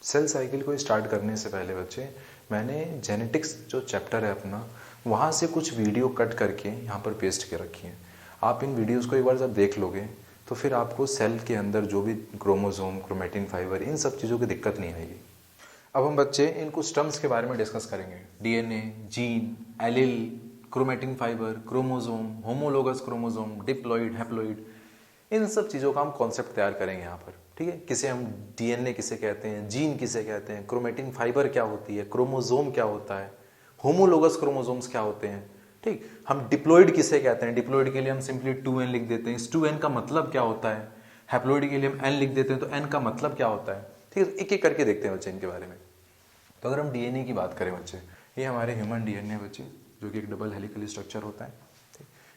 Cell cycle को start करने से पहले बच्चे मैंने जेनेटिक्स जो चैप्टर है अपना वहाँ से कुछ वीडियो कट करके यहाँ पर पेस्ट के रखी हैं। आप इन वीडियोस को एक बार जब देख लोगे तो फिर आपको सेल के अंदर जो भी क्रोमोसोम, क्रोमेटिन फाइबर, इन सब चीज़ों की दिक्कत नहीं आएगी। अब हम बच्चे इन कुछ टर्म्स के बारे में डिस्कस करेंगे। DNA, gene, allele, chromatin fibre, chromosome, homologous chromosome, diploid, haploid, इन सब चीज़ों का हम कॉन्सेप्ट तैयार करेंगे यहाँ पर। ठीक है, किसे हम डीएनए किसे कहते हैं, जीन किसे कहते हैं, क्रोमेटिन फाइबर क्या होती है, क्रोमोसोम क्या होता है, होमोलोगस क्रोमोसोम्स क्या होते हैं। ठीक, हम डिप्लॉइड किसे कहते हैं, डिप्लॉइड के लिए हम सिंपली 2n लिख देते हैं, इस 2n का मतलब क्या होता है। हैप्लॉइड के लिए हम n लिख देते हैं, तो n का मतलब क्या होता है। ठीक है, एक एक करके देखते हैं बच्चे इनके बारे में। तो अगर हम डीएनए की बात करें बच्चे, ये हमारे ह्यूमन डीएनए बच्चे, जो कि एक डबल हेलिकल स्ट्रक्चर होता है।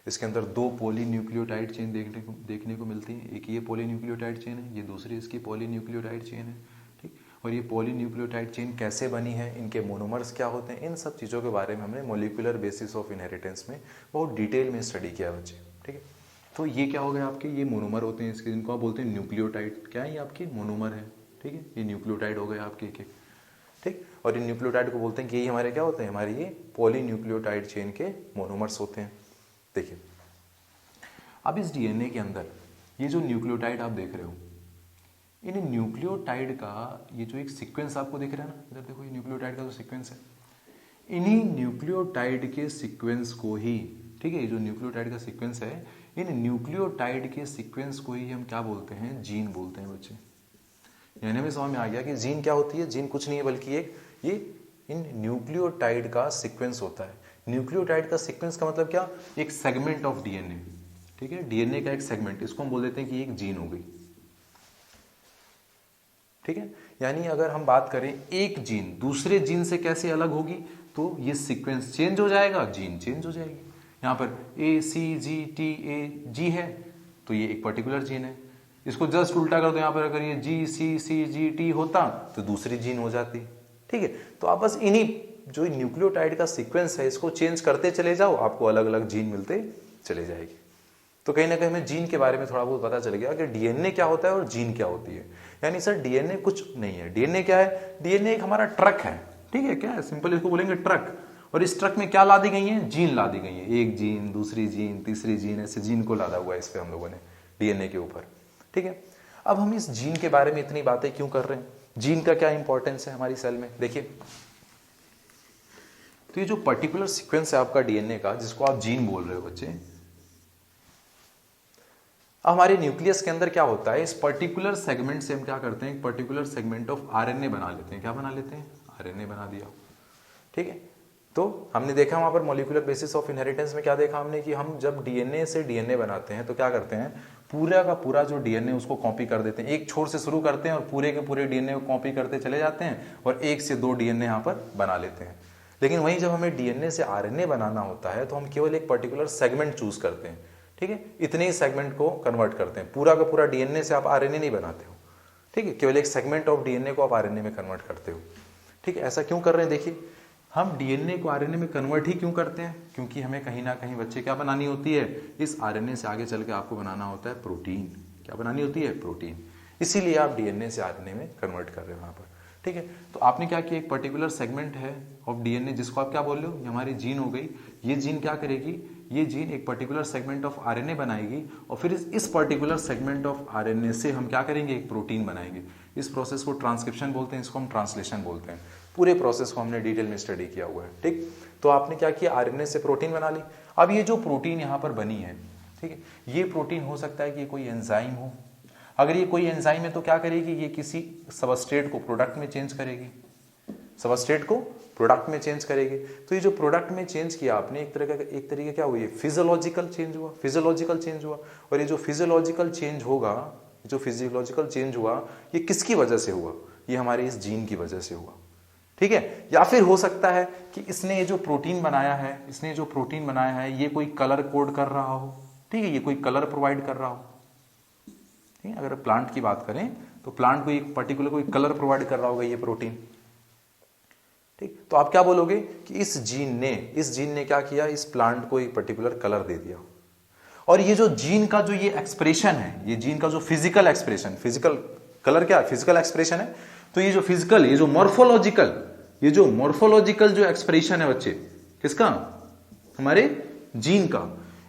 इसके अंदर 2 पॉलीन्यूक्लियोटाइड चेन देखने को मिलती है। एक ये पॉलीन्यूक्लियोटाइड चेन है, ये दूसरी इसकी पॉलीन्यूक्लियोटाइड चेन है। ठीक, और ये पॉलीन्यूक्लियोटाइड चेन कैसे बनी है, इनके मोनोमर्स क्या होते हैं, इन सब चीज़ों के बारे में हमने मॉलिक्यूलर बेसिस ऑफ इनहेरिटेंस में बहुत डिटेल में स्टडी किया बच्चे। ठीक है, तो ये क्या हो गया आपके, ये मोनोमर होते हैं इसके, जिनको आप बोलते हैं न्यूक्लियोटाइड। क्या है, ये आपके मोनोमर है। ठीक है, ये न्यूक्लियोटाइड हो गए आपके एक एक। ठीक, और इन न्यूक्लियोटाइड को बोलते हैं कि ये हमारे क्या होते हैं, हमारे ये पॉलीन्यूक्लियोटाइड चेन के मोनोमर्स होते हैं। देखिए, अब इस डीएनए के अंदर ये जो न्यूक्लियोटाइड आप देख रहे हो, इन न्यूक्लियोटाइड का ये जो एक सीक्वेंस आपको दिख रहा है ना, इधर देखो, ये न्यूक्लियोटाइड का जो सीक्वेंस है, इन्हीं न्यूक्लियोटाइड के सीक्वेंस को ही, ठीक है, ये जो न्यूक्लियोटाइड का सीक्वेंस है, इन न्यूक्लियोटाइड के सीक्वेंस को ही हम क्या बोलते हैं, जीन बोलते हैं बच्चे। यानी हमें समझ में आ गया कि जीन क्या होती है। जीन कुछ नहीं है बल्कि एक ये इन न्यूक्लियोटाइड का सीक्वेंस होता है। न्यूक्लियोटाइड का सीक्वेंस का मतलब क्या, एक सेगमेंट ऑफ डीएनए। ठीक है, डीएनए का एक सेगमेंट, इसको हम बोल देते हैं कि एक जीन हो गई। ठीक है, यानी अगर हम बात करें एक जीन दूसरे जीन से कैसे अलग होगी, तो ये सीक्वेंस चेंज हो जाएगा, जीन चेंज हो जाएगी। यहां पर ACGTA है, तो ये एक पर्टिकुलर जीन है। इसको जस्ट उल्टा कर दो, यहां पर अगर ये GCCGT होता तो दूसरी जीन हो जाती। ठीक है, तो आप बस इन्हीं जो न्यूक्लियोटाइड का सीक्वेंस है इसको चेंज करते चले जाओ, आपको अलग अलग जीन मिलते चले जाएगी। तो कहीं ना कहीं हमें जीन के बारे में थोड़ा बहुत पता चल गया कि डीएनए क्या होता है और जीन क्या होती है। यानी सर डीएनए कुछ नहीं है। डीएनए क्या है, डीएनए एक हमारा ट्रक है। ठीक है, क्या है, सिंपल इसको बोलेंगे ट्रक। और इस ट्रक में क्या ला दी गई है, जीन ला दी गई है। एक जीन, दूसरी जीन, तीसरी जीन, ऐसे जीन को लादा हुआ है इस पे हम लोगों ने डीएनए के ऊपर। ठीक है, अब हम इस जीन के बारे में इतनी बातें क्यों कर रहे हैं, जीन का क्या इंपॉर्टेंस है हमारी सेल में। देखिए, तो ये जो पर्टिकुलर सीक्वेंस है आपका डीएनए का, जिसको आप जीन बोल रहे हो बच्चे, हमारे न्यूक्लियस के अंदर क्या होता है, इस पर्टिकुलर सेगमेंट से हम क्या करते हैं, एक पर्टिकुलर सेगमेंट ऑफ आरएनए बना लेते हैं। क्या बना लेते हैं, आरएनए बना दिया। ठीक है, तो हमने देखा वहां पर मॉलिक्यूलर बेसिस ऑफ इनहेरिटेंस में क्या देखा हमने, कि हम जब डीएनए से डीएनए बनाते हैं तो क्या करते हैं, पूरा का पूरा जो डीएनए उसको कॉपी कर देते हैं। एक छोर से शुरू करते हैं और पूरे के पूरे डीएनए को कॉपी करते चले जाते हैं और 1 से 2 डीएनए यहाँ पर बना लेते हैं। लेकिन वहीं जब हमें डीएनए से आरएनए बनाना होता है तो हम केवल एक पर्टिकुलर सेगमेंट चूज करते हैं। ठीक है, इतने ही सेगमेंट को कन्वर्ट करते हैं। पूरा का पूरा डीएनए से आप आरएनए नहीं बनाते हो। ठीक है, केवल एक सेगमेंट ऑफ डीएनए को आप आरएनए में कन्वर्ट करते हो। ठीक है, ऐसा क्यों कर रहे हैं, देखिए, हम डीएनए को आरएनए में कन्वर्ट ही क्यों करते हैं, क्योंकि हमें कहीं ना कहीं बच्चे क्या बनानी होती है, इस आरएनए से आगे चल के आपको बनाना होता है प्रोटीन। क्या बनानी होती है, प्रोटीन। इसीलिए आप डीएनए से आरएनए में कन्वर्ट कर रहे हो यहाँ पर। ठीक है, तो आपने क्या किया, एक पर्टिकुलर सेगमेंट है ऑफ डीएनए जिसको आप क्या बोल रहे हो, ये हमारी जीन हो गई। ये जीन क्या करेगी, ये जीन एक पर्टिकुलर सेगमेंट ऑफ आरएनए बनाएगी और फिर इस पर्टिकुलर सेगमेंट ऑफ आरएनए से हम क्या करेंगे, एक प्रोटीन बनाएंगे। इस प्रोसेस को ट्रांसक्रिप्शन बोलते हैं, इसको हम ट्रांसलेशन बोलते हैं। पूरे प्रोसेस को हमने डिटेल में स्टडी किया हुआ है। ठीक, तो आपने क्या किया, आरएनए से प्रोटीन बना ली। अब ये जो प्रोटीन यहाँ पर बनी है, ठीक है, ये प्रोटीन हो सकता है कि ये कोई एंजाइम हो। अगर ये कोई एंजाइम है तो क्या करेगी, ये किसी सबस्ट्रेट को प्रोडक्ट में चेंज करेगी, सबस्ट्रेट को प्रोडक्ट में चेंज करेगी। तो ये जो प्रोडक्ट में चेंज किया आपने, एक तरीके क्या हुई, फिजियोलॉजिकल चेंज हुआ, फिजियोलॉजिकल चेंज हुआ। और ये जो फिजियोलॉजिकल चेंज होगा, जो फिजियोलॉजिकल चेंज हुआ, ये किसकी वजह से हुआ, ये हमारे इस जीन की वजह से हुआ। ठीक है, या फिर हो सकता है कि इसने ये जो प्रोटीन बनाया है, इसने जो प्रोटीन बनाया है, ये कोई कलर कोड कर रहा हो। ठीक है, ये कोई कलर प्रोवाइड कर रहा हो। ठीक है, अगर प्लांट की बात करें तो प्लांट को एक पर्टिकुलर कोई कलर प्रोवाइड कर रहा होगा ये प्रोटीन। ठीक, तो आप क्या बोलोगे कि इस जीन ने क्या किया, इस प्लांट को एक पर्टिकुलर कलर दे दिया। और ये जो जीन का जो ये एक्सप्रेशन है, ये जीन का जो फिजिकल एक्सप्रेशन, फिजिकल कलर क्या है, फिजिकल एक्सप्रेशन है, तो ये जो फिजिकल, ये जो मॉर्फोलॉजिकल जो एक्सप्रेशन है बच्चे, किसका? हमारे जीन का।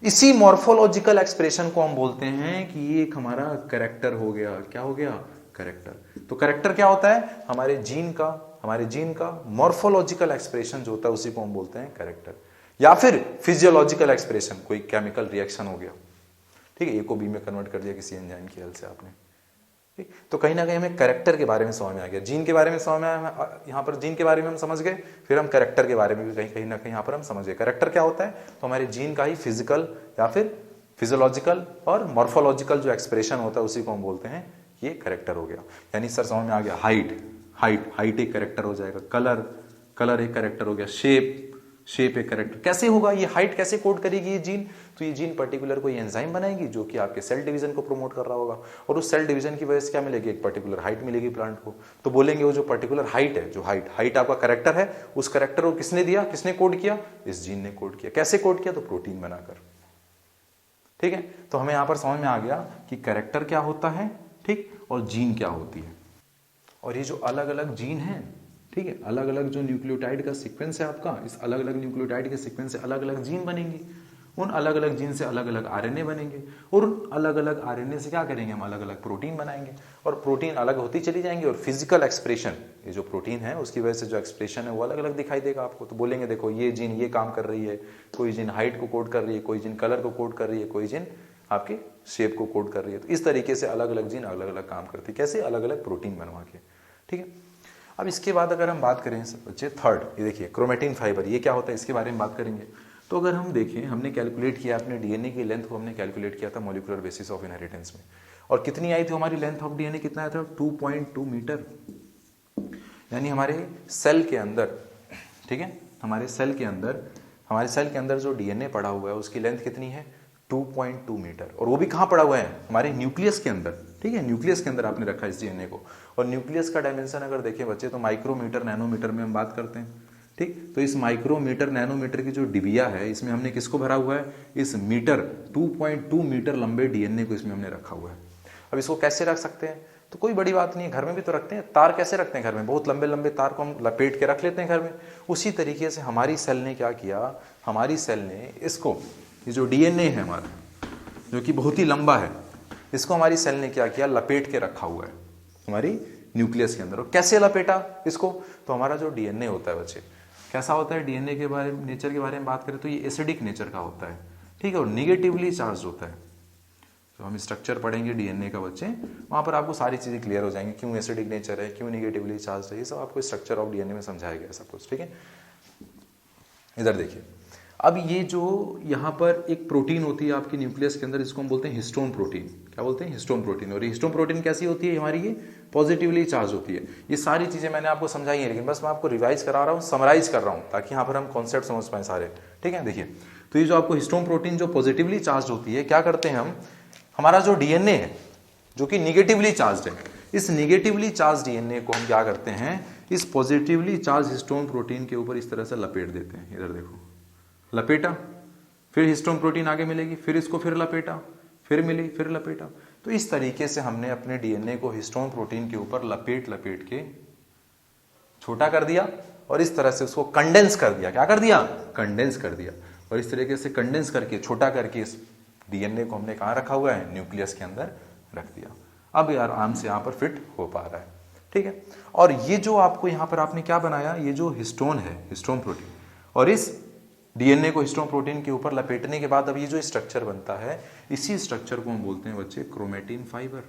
इसी मॉर्फोलॉजिकल एक्सप्रेशन को हम बोलते हैं कि ये एक हमारा कैरेक्टर हो गया। क्या हो गया? कैरेक्टर। तो कैरेक्टर क्या होता है? हमारे जीन का मॉर्फोलॉजिकल एक्सप्रेशन जो होता है उसी को हम बोलते हैं कैरेक्टर। या फिर फिजियोलॉजिकल एक्सप्रेशन, कोई केमिकल रिएक्शन हो गया, ठीक है, ए को बी में कन्वर्ट कर दिया किसी एंजाइम की हेल्प से आपने, ठीक। तो कहीं ना कहीं हमें कैरेक्टर के बारे में समझ में आ गया, जीन के बारे में समझ में आया, यहाँ पर जीन के बारे में हम समझ गए, फिर हम कैरेक्टर के बारे में भी कहीं ना कहीं यहाँ पर हम समझ गए। कैरेक्टर क्या होता है? तो हमारे जीन का ही फिजिकल या फिर फिजियोलॉजिकल और मॉर्फोलॉजिकल जो एक्सप्रेशन होता है उसी को हम बोलते हैं ये कैरेक्टर हो गया। यानी सर समझ में आ गया, हाइट एक कैरेक्टर हो जाएगा, कलर एक कैरेक्टर हो गया, शेप एक कैरेक्टर। कैसे होगा ये? हाइट कैसे कोड करेगी ये जीन? तो ये जीन पर्टिकुलर कोई एंजाइम बनाएगी जो कि आपके सेल डिवीजन को प्रमोट कर रहा होगा, और उस सेल डिवीजन की वजह से क्या मिलेगी? एक पर्टिकुलर हाइट मिलेगी प्लांट को। तो बोलेंगे वो जो पर्टिकुलर हाइट है, जो हाइट आपका कैरेक्टर है, उस कैरेक्टर को किसने दिया, किसने कोड किया? इस जीन ने कोड किया। कैसे कोड किया? तो प्रोटीन बनाकर, ठीक है। तो हमें यहां पर समझ में आ गया कि कैरेक्टर क्या होता है, ठीक, और जीन क्या होती है। और ये जो अलग अलग जीन है, ठीक है, अलग अलग जो न्यूक्लियोटाइड का सीक्वेंस है आपका, इस अलग अलग न्यूक्लियोटाइड के सीक्वेंस से अलग अलग जीन बनेंगे, उन अलग अलग जीन से अलग अलग आरएनए बनेंगे, और उन अलग अलग आरएनए से क्या करेंगे? हम अलग अलग प्रोटीन बनाएंगे, और प्रोटीन अलग होती चली जाएंगी, और फिजिकल एक्सप्रेशन, ये जो प्रोटीन है उसकी वजह से जो एक्सप्रेशन है वो अलग अलग दिखाई देगा आपको। तो बोलेंगे देखो ये जीन ये काम कर रही है, कोई जीन हाइट को कोड कर रही है, कोई जीन कलर को कोड कर रही है, कोई जीन आपके शेप को कोड कर रही है। तो इस तरीके से अलग अलग जीन अलग अलग काम करती है। कैसे? अलग अलग प्रोटीन बनवा के, ठीक है। अब इसके बाद अगर हम बात करें बच्चे थर्ड, ये देखिए क्रोमेटिन फाइबर, ये क्या होता है इसके बारे में बात करेंगे। तो अगर हम देखें, हमने कैलकुलेट किया अपने डीएनए की लेंथ को हमने कैलकुलेट किया था मॉलिक्यूलर बेसिस ऑफ इनहेरिटेंस में, और कितनी आई थी हमारी लेंथ ऑफ डीएनए? कितना आया था? 2.2 मीटर। यानी हमारे सेल के अंदर, ठीक है, हमारे सेल के अंदर जो डीएनए पड़ा हुआ है उसकी लेंथ कितनी है? 2.2 मीटर। और वो भी कहाँ पड़ा हुआ है? हमारे न्यूक्लियस के अंदर, ठीक है, न्यूक्लियस के अंदर आपने रखा इस डीएनए को। और न्यूक्लियस का डायमेंशन अगर देखें बच्चे तो माइक्रोमीटर नैनोमीटर में हम बात करते हैं, ठीक। तो इस माइक्रोमीटर नैनोमीटर की जो डिबिया है इसमें हमने किसको भरा हुआ है? इस 2.2 मीटर लंबे डीएनए को इसमें हमने रखा हुआ है। अब इसको कैसे रख सकते हैं? तो कोई बड़ी बात नहीं है, घर में भी तो रखते हैं। तार कैसे रखते हैं घर में? बहुत लंबे लंबे तार को हम लपेट के रख लेते हैं घर में। उसी तरीके से हमारी सेल ने क्या किया? हमारी सेल ने इसको, ये जो डीएनए है हमारा जो कि बहुत ही लंबा है, इसको हमारी सेल ने क्या किया? लपेट के रखा हुआ है हमारी न्यूक्लियस के अंदर। और कैसे लपेटा इसको? तो हमारा जो डीएनए होता है बच्चे, कैसा होता है? डीएनए के बारे में, नेचर के बारे में बात करें तो ये एसिडिक नेचर का होता है, ठीक है, और निगेटिवली चार्ज होता है। तो हम स्ट्रक्चर पढ़ेंगे डीएनए का बच्चे, वहां पर आपको सारी चीजें क्लियर हो जाएंगी, क्यों एसिडिक नेचर है, क्यों निगेटिवली चार्ज है, ये सब आपको स्ट्रक्चर ऑफ डीएनए में समझाया गया सब कुछ, ठीक है। इधर देखिए, अब ये जो यहाँ पर एक प्रोटीन होती है आपकी न्यूक्लियस के अंदर, इसको हम बोलते हैं हिस्टोन प्रोटीन। क्या बोलते हैं? Histone protein. और ये हिस्टोन प्रोटीन कैसी होती है हमारी? ये पॉजिटिवली चार्ज होती है। ये सारी चीजें मैंने आपको समझाई है, लेकिन बस मैं आपको रिवाइज करा रहा हूँ, समराइज कर रहा हूँ, ताकि यहाँ पर हम कॉन्सेप्ट समझ पाए सारे, ठीक है। देखिए, तो ये जो आपको हिस्टोन प्रोटीन जो पॉजिटिवली चार्ज होती है, क्या करते हैं हम, हमारा जो डीएनए है जो कि निगेटिवली चार्ज है, इस निगेटिवली चार्ज डीएनए को हम क्या करते हैं? इस पॉजिटिवली चार्ज हिस्टोन प्रोटीन के ऊपर इस तरह से लपेट देते हैं। इधर देखो, लपेटा, फिर हिस्टोन प्रोटीन आगे मिलेगी, फिर इसको फिर लपेटा, फिर मिली, फिर लपेटा। तो इस तरीके से हमने अपने डीएनए को हिस्टोन प्रोटीन के ऊपर लपेट लपेट के छोटा कर दिया, और इस तरह से उसको कंडेंस कर दिया। क्या कर दिया? कंडेंस कर दिया। और इस तरीके से कंडेंस करके, छोटा करके इस डीएनए को हमने कहाँ रखा हुआ है? न्यूक्लियस के अंदर रख दिया। अब यार आराम से यहाँ पर फिट हो पा रहा है, ठीक है। और ये जो आपको यहाँ पर आपने क्या बनाया? ये जो हिस्टोन है, हिस्टोन प्रोटीन, और इस डीएनए को हिस्टोन प्रोटीन के ऊपर लपेटने के बाद अब ये जो स्ट्रक्चर बनता है, इसी स्ट्रक्चर को हम बोलते हैं बच्चे क्रोमेटिन फाइबर।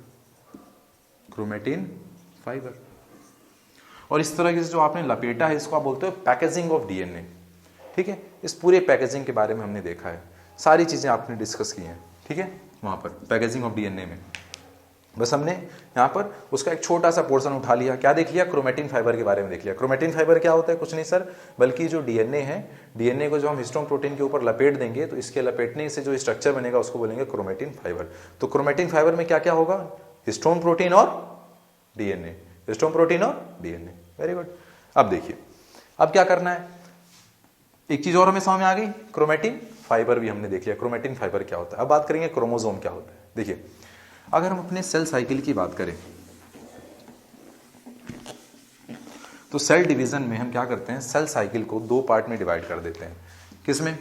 Chromatin fibre. और इस तरह से जो आपने लपेटा है, इसको आप बोलते हो पैकेजिंग ऑफ डीएनए, ठीक है। इस पूरे पैकेजिंग के बारे में हमने देखा है, सारी चीजें आपने डिस्कस की हैं, ठीक है, वहां पर पैकेजिंग ऑफ डीएनए में। बस हमने यहाँ पर उसका एक छोटा सा पोर्शन उठा लिया। क्या देख लिया? क्रोमेटिन फाइबर के बारे में देख लिया। क्रोमेटिन फाइबर क्या होता है? कुछ नहीं सर, बल्कि जो डीएनए है, डीएनए को जो हम हिस्टोन प्रोटीन के ऊपर लपेट देंगे तो इसके लपेटने से जो स्ट्रक्चर बनेगा उसको बोलेंगे क्रोमेटिन फाइबर। तो क्रोमेटिन फाइबर में क्या क्या होगा? हिस्टोन प्रोटीन और डीएनए, हिस्टोन प्रोटीन और डीएनए। Very good. अब देखिए, अब क्या करना है, एक चीज और हमें समझ में आ गई, क्रोमेटिन फाइबर भी हमने देख लिया। क्रोमेटिन फाइबर क्या होता है? अब बात करेंगे क्रोमोसोम क्या होता है। देखिए, अगर हम अपने सेल साइकिल की बात करें, तो सेल डिवीजन में हम क्या करते हैं, सेल साइकिल को दो पार्ट में डिवाइड कर देते हैं। किसमें?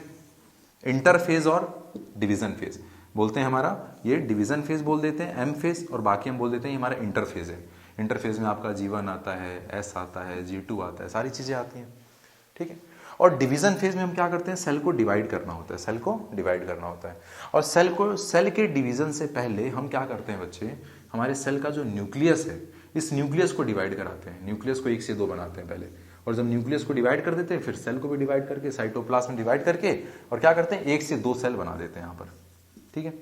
इंटरफेज और डिवीजन फेज बोलते हैं। हमारा ये डिवीजन फेज बोल देते हैं, एम फेज, और बाकी हम बोल देते हैं ये हमारा इंटरफेज है। इंटरफेज में आपका G1 आता है, S आता है, G2 आता है, सारी चीजें आती हैं, ठीक है। और डिवीजन फेज में हम क्या करते हैं, सेल को डिवाइड करना होता है, सेल को डिवाइड करना होता है। और सेल के डिवीजन से पहले हम क्या करते हैं बच्चे, हमारे सेल का जो न्यूक्लियस है, इस न्यूक्लियस को डिवाइड कराते हैं। न्यूक्लियस को 1 से 2 बनाते हैं पहले, और जब न्यूक्लियस को डिवाइड कर देते हैं फिर सेल को भी डिवाइड करके साइटोप्लाज्म में डिवाइड करके और क्या करते हैं, 1 से 2 सेल बना देते हैं यहाँ पर, ठीक है।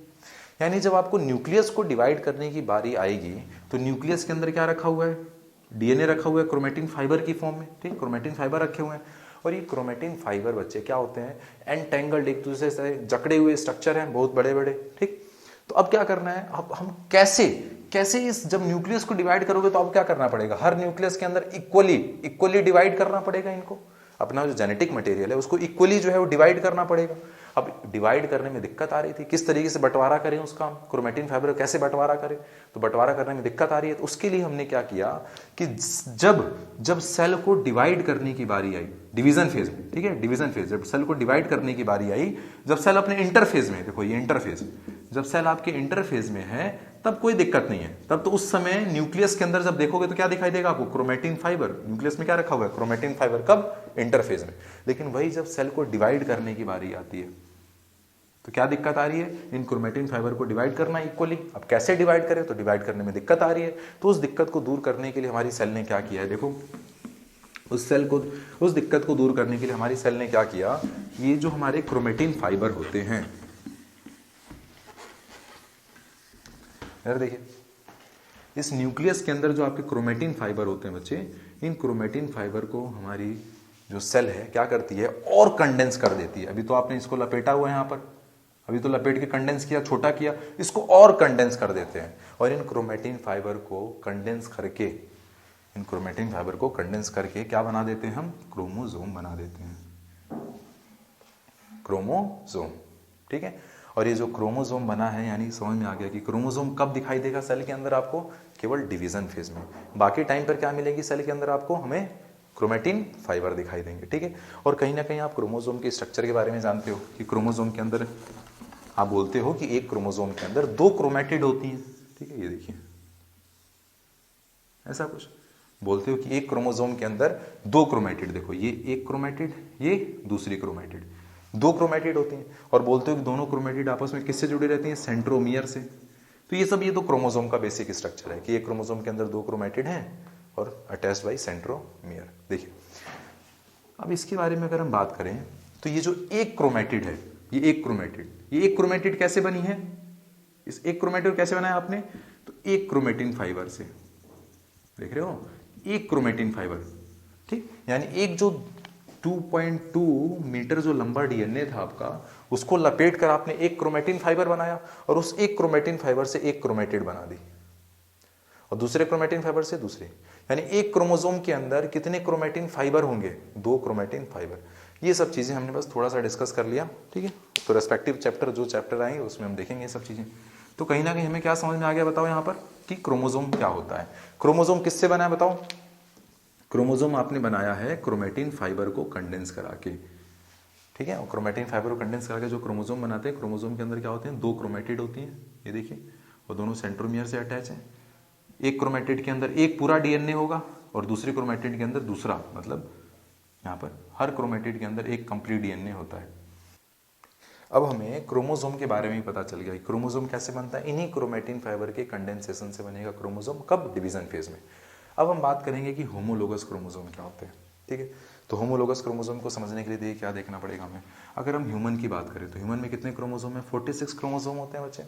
यानी जब आपको न्यूक्लियस को डिवाइड करने की बारी आएगी तो न्यूक्लियस के अंदर क्या रखा हुआ है, डीएनए रखा हुआ है क्रोमेटिन फाइबर की फॉर्म में, ठीक, क्रोमेटिन फाइबर रखे हुए हैं। और ये क्रोमेटिन फाइबर बच्चे क्या होते हैं, एनटेंगल्ड, एक दूसरे से जकड़े हुए स्ट्रक्चर हैं, बहुत बड़े बड़े, ठीक। तो अब क्या करना है, अब हम कैसे इस, जब न्यूक्लियस को डिवाइड करोगे तो अब क्या करना पड़ेगा, हर न्यूक्लियस के अंदर इक्वली डिवाइड करना पड़ेगा इनको। अपना जो जेनेटिक मटेरियल है उसको इक्वली जो है वो डिवाइड करना पड़ेगा। अब डिवाइड करने में दिक्कत आ रही थी, किस तरीके से बंटवारा करें उसका, क्रोमेटिन फाइबर कैसे बंटवारा करें, तो बंटवारा करने में दिक्कत आ रही है। तो उसके लिए हमने क्या किया कि जब सेल को डिवाइड करने की बारी आई डिवीजन फेज में, ठीक है, डिवीजन फेज, जब सेल को डिवाइड करने की बारी आई, जब सेल अपने इंटरफेज में, देखो ये इंटरफेज, जब सेल आपके इंटरफेज में है तब कोई दिक्कत नहीं है। तब तो उस समय न्यूक्लियस के अंदर जब देखोगे तो क्या दिखाई देगा आपको, क्रोमेटिन फाइबर। न्यूक्लियस में क्या रखा हुआ है, क्रोमेटिन फाइबर, कब, इंटरफेज में। लेकिन वही जब सेल को डिवाइड करने की बारी आती है तो क्या दिक्कत आ रही है, इन क्रोमेटिन फाइबर को डिवाइड करना इक्वली। अब कैसे डिवाइड करें, तो डिवाइड करने में दिक्कत आ रही है। तो उस दिक्कत को दूर करने के लिए हमारी सेल ने क्या किया है, देखो उस दिक्कत को दूर करने के लिए हमारी सेल ने क्या किया, ये जो हमारे क्रोमेटिन फाइबर होते हैं, यार देखिए इस न्यूक्लियस के अंदर जो आपके क्रोमेटिन फाइबर होते हैं बच्चे, इन क्रोमेटिन फाइबर को हमारी जो सेल है क्या करती है, और कंडेंस कर देती है। अभी तो आपने इसको लपेटा हुआ है यहाँ पर, अभी तो लपेट के कंडेंस किया, छोटा किया, इसको और कंडेंस कर देते हैं। और इन क्रोमेटिन फाइबर को कंडेंस करके, इन क्रोमेटिन फाइबर को कंडेंस करके क्या बना देते हैं हम, क्रोमोसोम बना देते हैं, क्रोमोसोम, ठीक है। और ये जो क्रोमोसोम बना है, यानी समझ में आ गया कि क्रोमोसोम कब दिखाई देगा सेल के अंदर आपको, केवल डिवीजन फेज में। बाकी टाइम पर क्या मिलेगी सेल के अंदर आपको, हमें क्रोमेटिन फाइबर दिखाई देंगे, ठीक है। और कहीं ना कहीं आप क्रोमोसोम के स्ट्रक्चर के बारे में जानते हो कि क्रोमोसोम के अंदर आप बोलते हो कि एक क्रोमोसोम के अंदर 2 क्रोमेटिड होती हैं, ठीक है। ये देखिए ऐसा कुछ बोलते हो कि एक क्रोमोसोम के अंदर 2 क्रोमेटिड, देखो ये एक क्रोमेटिड, ये दूसरी क्रोमेटिड, 2 क्रोमेटिड होती हैं। और बोलते हो कि दोनों क्रोमेटिड आपस में किससे जुड़ी रहती हैं, सेंट्रोमियर से। तो ये सब ये तो क्रोमोसोम का बेसिक स्ट्रक्चर है कि एक क्रोमोसोम के अंदर 2 क्रोमेटिड हैं और अटैच्ड बाय सेंट्रोमियर। देखिए अब इसके बारे में अगर हम बात करें तो ये जो एक क्रोमेटिड है, ये एक क्रोमेटिड कैसे बनी है, इस एक क्रोमेटिड कैसे बनाया आपने, तो एक क्रोमेटिन फाइबर से, देख रहे हो, एक क्रोमेटिन फाइबर, ठीक। यानी एक जो 2.2 मीटर जो लंबा डीएनए था आपका, उसको लपेट कर आपने एक क्रोमेटिन फाइबर बनाया, और उस एक क्रोमेटिन फाइबर से एक क्रोमेटिड बना दी, और दूसरे क्रोमेटिन फाइबर से दूसरे। यानी एक क्रोमोसोम के अंदर कितने क्रोमेटिन फाइबर होंगे, 2 क्रोमेटिन फाइबर। ये सब चीजें हमने बस थोड़ा सा डिस्कस कर लिया, ठीक है। तो रेस्पेक्टिव चैप्टर जो चैप्टर आएंगे उसमें हम देखेंगे ये सब चीजें। तो कहीं ना कहीं हमें क्या समझ में आ गया, बताओ यहाँ पर कि क्रोमोसोम क्या होता है। क्रोमोसोम किससे बना है बताओ, क्रोमोसोम आपने बनाया है क्रोमेटिन फाइबर को कंडेंस करा के, ठीक है। और क्रोमेटिन फाइबर को कंडेंस करा के जो क्रोमोसोम बनाते हैं, क्रोमोसोम के अंदर क्या होते हैं, 2 क्रोमेटिड होती हैं, ये देखिए, और दोनों सेंट्रोमियर से अटैच है। एक क्रोमेटिड के अंदर एक पूरा डीएनए होगा और दूसरे क्रोमेटिड के अंदर दूसरा, मतलब यहाँ पर हर क्रोमेटिड के अंदर एक कंप्लीट डीएनए होता है। अब हमें क्रोमोसोम के बारे में ही पता चल गया, क्रोमोसोम कैसे बनता है, इन्हीं क्रोमेटिन फाइबर के कंडेंसेशन से बनेगा क्रोमोसोम, कब, डिवीजन फेज में। अब हम बात करेंगे कि होमोलोगस क्रोमोसोम क्या होते हैं, ठीक है। तो होमोलोगस क्रोमोसोम को समझने के लिए क्या देखना पड़ेगा हमें, अगर हम ह्यूमन की बात करें तो ह्यूमन में कितने क्रोमोसोम है, 46 क्रोमोसोम होते हैं बच्चे।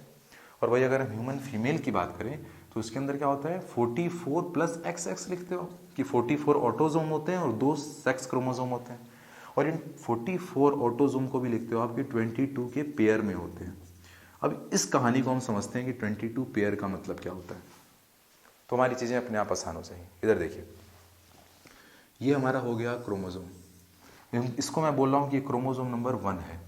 और वही अगर हम ह्यूमन फीमेल की बात करें तो उसके अंदर क्या होता है, 44 प्लस XX लिखते हो कि 44 ऑटोसोम होते हैं और 2 सेक्स क्रोमोसोम होते हैं। और इन 44 ऑटोसोम को भी लिखते हो आपके 22 के पेयर में होते हैं। अब इस कहानी को हम समझते हैं कि 22 पेयर का मतलब क्या होता है, तो हमारी चीजें अपने आप आसान हो जाएंगी। इधर देखिए, ये हमारा हो गया क्रोमोसोम, इसको मैं बोल रहा हूँ कि क्रोमोसोम नंबर 1 है।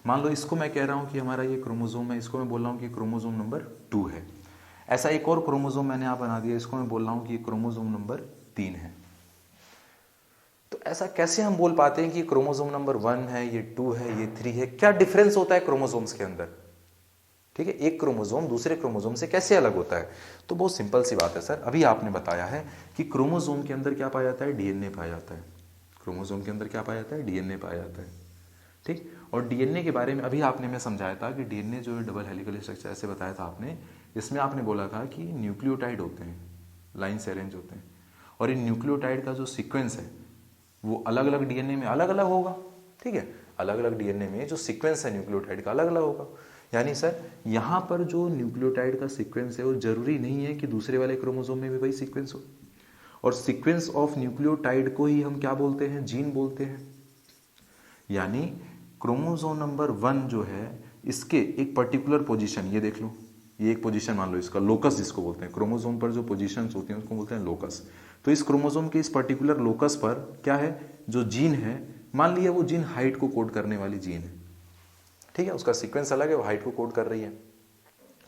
मान लो इसको मैं कह रहा हूँ कि हमारा ये क्रोमोसोम है, इसको मैं बोल रहा हूँ कि क्रोमोसोम नंबर 2 है। ऐसा एक और क्रोमोसोम मैंने यहाँ बना दिया, इसको मैं बोल रहा हूँ कि क्रोमोसोम नंबर 3 है। ऐसा कैसे हम बोल पाते हैं कि क्रोमोसोम नंबर 1 है, ये 2 है, ये 3 है? क्या डिफरेंस होता है क्रोमोसोम्स के अंदर? ठीक है, एक क्रोमोसोम दूसरे क्रोमोसोम से कैसे अलग होता है? तो बहुत सिंपल सी बात है सर, अभी आपने बताया है कि क्रोमोसोम के अंदर क्या पाया जाता है? डीएनए पाया जाता है। क्रोमोसोम के अंदर क्या पाया जाता है? डीएनए पाया जाता है। ठीक, और डीएनए के बारे में अभी आपने मैं समझाया था कि डीएनए जो है डबल हेलिकल स्ट्रक्चर ऐसे बताया था आपने। इसमें आपने बोला था कि न्यूक्लियोटाइड होते हैं, लाइन से अरेंज होते हैं, और इन न्यूक्लियोटाइड का जो सीक्वेंस है वो अलग अलग डीएनए में अलग अलग होगा। ठीक है, अलग अलग डीएनए में जो सीक्वेंस है न्यूक्लियोटाइड का अलग अलग होगा। यानी सर यहाँ पर जो न्यूक्लियोटाइड का सीक्वेंस है वो जरूरी नहीं है कि दूसरे वाले क्रोमोसोम में भी वही सीक्वेंस हो। और सीक्वेंस ऑफ न्यूक्लियोटाइड को ही हम क्या बोलते हैं? जीन बोलते हैं। यानी क्रोमोसोम नंबर 1 जो है इसके एक पर्टिकुलर पोजीशन, ये देख लो, ये एक पोजीशन मान लो, इसका लोकस जिसको बोलते हैं, क्रोमोसोम पर जो पोजीशंस होती हैं उसको बोलते हैं लोकस। तो इस क्रोमोसोम के इस पर्टिकुलर लोकस पर क्या है? जो जीन है, मान लिया वो जीन हाइट को कोड करने वाली जीन है। ठीक है, उसका सीक्वेंस अलग है, वो हाइट को कोड कर रही है।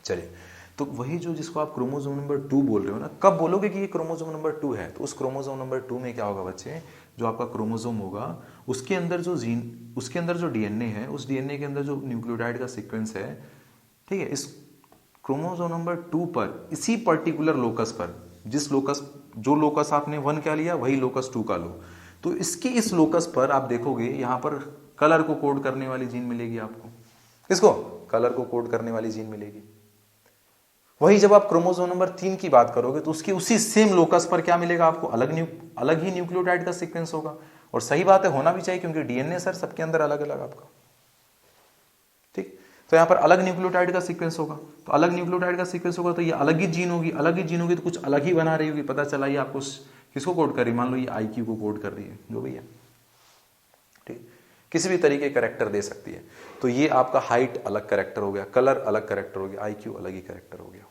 चलिए, तो वही जो जिसको आप क्रोमोसोम नंबर 2 बोल रहे हो ना, कब बोलोगे कि ये क्रोमोसोम नंबर 2 है? तो उस क्रोमोसोम नंबर 2 में क्या होगा बच्चे? जो आपका क्रोमोसोम होगा उसके अंदर जो जीन, उसके अंदर जो डीएनए है, उस डीएनए के अंदर जो न्यूक्लियोटाइड का सीक्वेंस है, ठीक है, इस क्रोमोसोम नंबर 2 पर इसी पर्टिकुलर लोकस पर, जिस लोकस, जो लोकस आपने 1 का लिया वही लोकस 2 का लो, तो इसके इस लोकस पर आप देखोगे यहां पर कलर को कोड करने वाली जीन मिलेगी आपको। किसको? कलर को कोड करने वाली जीन मिलेगी। वही जब आप क्रोमोसोम नंबर 3 की बात करोगे तो उसके उसी सेम लोकस पर क्या मिलेगा आपको? अलग ही न्यूक्लियोटाइड का सीक्वेंस होगा। और सही बात है, होना भी चाहिए, क्योंकि डीएनए सर सबके अंदर अलग अलग आपका। ठीक, तो यहां पर अलग न्यूक्लियोटाइड का सीक्वेंस होगा, तो अलग न्यूक्लियोटाइड का सीक्वेंस होगा तो ये अलग ही जीन होगी, अलग ही जीन होगी तो कुछ अलग ही बना रही होगी। पता चला ये आपको किसको कोड कर रही है? मान लो ये आईक्यू को कोड कर रही है, जो भी है। ठीक, किसी भी तरीके कैरेक्टर दे सकती है। तो ये आपका हाइट अलग कैरेक्टर हो गया, कलर अलग कैरेक्टर हो गया, आईक्यू अलग ही कैरेक्टर हो गया।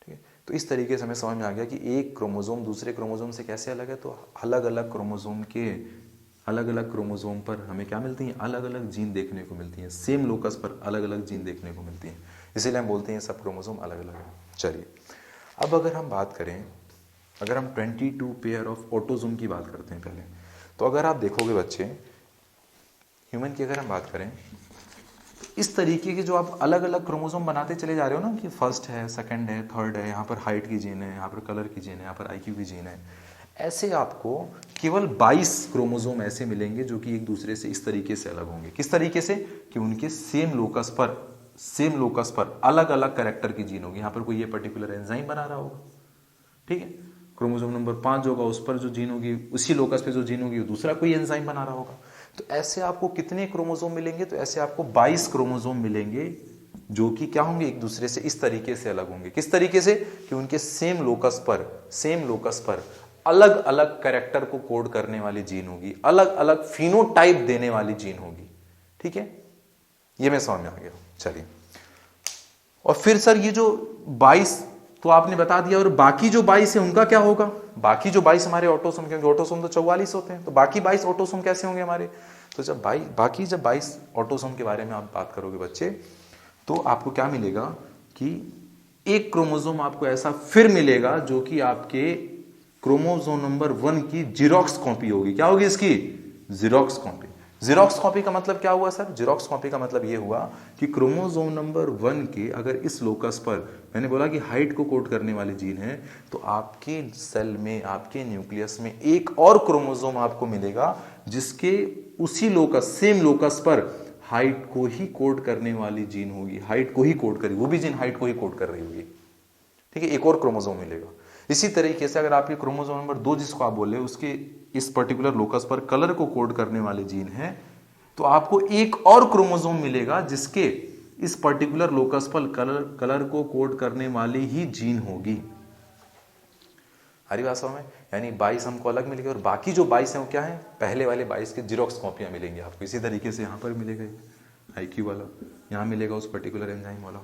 ठीक है, तो इस तरीके से हमें समझ में आ गया कि एक क्रोमोसोम दूसरे क्रोमोसोम से कैसे अलग है। तो अलग अलग क्रोमोसोम के अलग अलग क्रोमोसोम पर हमें क्या मिलती हैं? अलग अलग जीन देखने को मिलती हैं। सेम लोकस पर अलग अलग जीन देखने को मिलती हैं, इसीलिए हम बोलते हैं सब क्रोमोसोम अलग अलग है। चलिए, अब अगर हम बात करें, अगर हम 22 पेयर ऑफ ऑटोसोम की बात करते हैं पहले, तो अगर आप देखोगे बच्चे, ह्यूमन की अगर हम बात करें, इस तरीके के जो आप अलग अलग क्रोमोसोम बनाते चले जा रहे हो ना, कि फर्स्ट है, सेकंड है, थर्ड है, यहाँ पर हाइट की जीन है, यहाँ पर कलर की जीन है, यहाँ पर आईक्यू की जीन है, ऐसे आपको केवल 22 क्रोमोसोम ऐसे मिलेंगे जो कि एक दूसरे से इस तरीके से अलग होंगे। किस तरीके से? कि उनके सेम लोकस पर अलग अलग कैरेक्टर की जीन होगी। यहाँ पर कोई ये पर्टिकुलर एंजाइम बना रहा होगा, ठीक है, क्रोमोसोम नंबर 5 होगा, उस पर जो जीन होगी, उसी लोकस पे जो जीन होगी, वो दूसरा कोई एंजाइम बना रहा होगा। तो ऐसे आपको कितने क्रोमोसोम मिलेंगे? तो ऐसे आपको 22 क्रोमोसोम मिलेंगे जो कि क्या होंगे? एक दूसरे से इस तरीके से अलग होंगे। किस तरीके से? कि उनके सेम लोकस पर अलग अलग कैरेक्टर को कोड करने वाली जीन होगी, अलग अलग फिनोटाइप देने वाली जीन होगी। ठीक है, ये मैं समझ में आ गया। चलिए, और फिर सर ये जो 22 तो आपने बता दिया, और बाकी जो 22 है उनका क्या होगा? बाकी जो 22 हमारे ऑटोसोम, क्योंकि ऑटोसोम तो 44 होते हैं, तो बाकी 22 ऑटोसोम कैसे होंगे हमारे? तो जब बाकी 22 ऑटोसोम के बारे में आप बात करोगे बच्चे, तो आपको क्या मिलेगा कि एक क्रोमोसोम आपको ऐसा फिर मिलेगा जो कि आपके क्रोमोसोम नंबर 1 की जीरोक्स कॉपी होगी। क्या होगी इसकी? Xerox copy. जीरोक्स कॉपी का मतलब क्या हुआ सर? जीरोक्स कॉपी का मतलब यह हुआ कि क्रोमोसोम नंबर 1 के अगर इस लोकस पर, मैंने बोला कि हाइट को कोड करने वाली जीन है, तो आपके सेल में, आपके न्यूक्लियस में एक और क्रोमोसोम आपको मिलेगा जिसके उसी लोकस, सेम लोकस पर हाइट को ही कोड करने वाली जीन होगी, हाइट को ही कोड करेगी, वो भी जीन हाइट को ही कोड कर रही होगी। ठीक है, एक और क्रोमोसोम मिलेगा। इसी तरीके से अगर आपके क्रोमोसोम नंबर 2 जिसको आप बोले, उसके इस पर्टिकुलर लोकस पर कलर को कोड करने वाले जीन है, तो आपको एक और क्रोमोसोम मिलेगा जिसके इस पर्टिकुलर लोकस पर कलर को कोड करने वाली ही जीन होगी। हरी भाषा में, यानी 22 हमको अलग मिलेंगे, और बाकी जो 22 है वो क्या है? पहले वाले 22 के जीरोक्स कॉपियां मिलेंगी आपको। इसी तरीके से यहां पर मिलेगा आईक्यू वाला, यहां मिलेगा उस पर्टिकुलर एंजाइम वाला।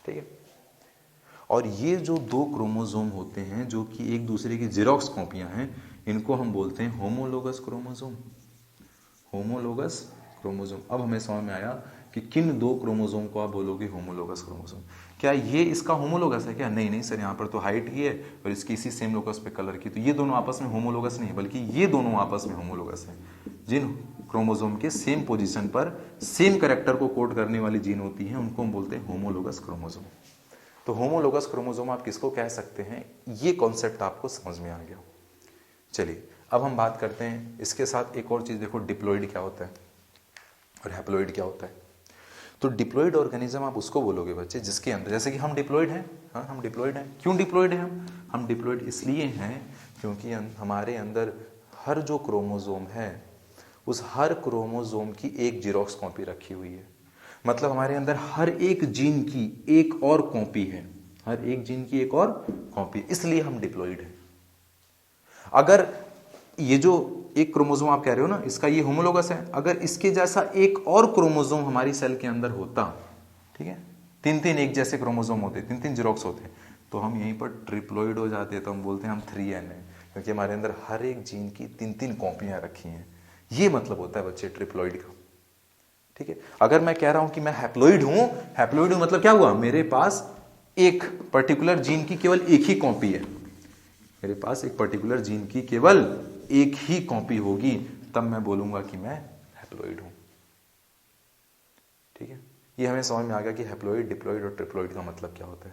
ठीक है, और ये जो 2 क्रोमोसोम होते हैं जो कि एक दूसरे की जीरोक्स कॉपियां हैं, इनको हम बोलते हैं होमोलोगस क्रोमोसोम। Homologous chromosome. अब हमें समझ में आया कि किन दो क्रोमोसोम को आप बोलोगे होमोलोगस क्रोमोसोम। क्या ये इसका होमोलोगस है क्या? नहीं नहीं सर, यहाँ पर तो हाइट ही है और इसकी इसी सेम लोकस पे कलर की, तो ये दोनों आपस में होमोलोगस नहीं है, बल्कि ये दोनों आपस में होमोलोगस है। जिन क्रोमोसोम के सेम पोजीशन पर सेम कैरेक्टर को कोड करने वाली जीन होती है उनको हम बोलते हैं होमोलोगस क्रोमोसोम। तो होमोलोगस क्रोमोसोम आप किसको कह सकते हैं, ये कॉन्सेप्ट आपको समझ में आ गया। चलिए अब हम बात करते हैं इसके साथ एक और चीज, देखो डिप्लॉइड क्या होता है और हैप्लॉइड क्या होता है। तो डिप्लॉइड ऑर्गेनिज्म आप उसको बोलोगे बच्चे जिसके अंदर, जैसे कि हम डिप्लॉइड हैं, हाँ हम डिप्लॉइड हैं। क्यों डिप्लॉइड हैं हम डिप्लॉइड इसलिए हैं क्योंकि हमारे अंदर हर जो क्रोमोसोम है उस हर क्रोमोसोम की एक जीरोक्स कॉपी रखी हुई है। मतलब हमारे अंदर हर एक जीन की एक और कॉपी है, हर एक जीन की एक और कॉपी, इसलिए हम डिप्लॉइड हैं। अगर ये जो एक क्रोमोसोम आप कह रहे हो ना, इसका ये होमोलोगस है, अगर इसके जैसा एक और क्रोमोसोम हमारी सेल के अंदर होता, ठीक है, तीन तीन एक जैसे क्रोमोसोम होते, तीन तीन जीरोक्स होते, तो हम यहीं पर ट्रिप्लॉइड हो जाते। तो हम बोलते हैं हम 3n है, क्योंकि हमारे अंदर हर एक जीन की तीन तीन कॉपियां रखी हैं। ये मतलब होता है बच्चे ट्रिप्लॉइड का। ठीक है, अगर मैं कह रहा हूं कि मैं हैप्लॉइड हूं, हैप्लॉइड हूं मतलब क्या हुआ, मेरे पास एक पर्टिकुलर जीन की केवल एक ही कॉपी है, मेरे पास एक पर्टिकुलर जीन की केवल एक ही कॉपी होगी, तब मैं बोलूंगा कि मैं हैप्लॉइड हूं। ठीक है, ये हमें समझ में आ गया कि हैप्लॉइड, डिप्लॉइड और ट्रिप्लॉइड का मतलब क्या होता है।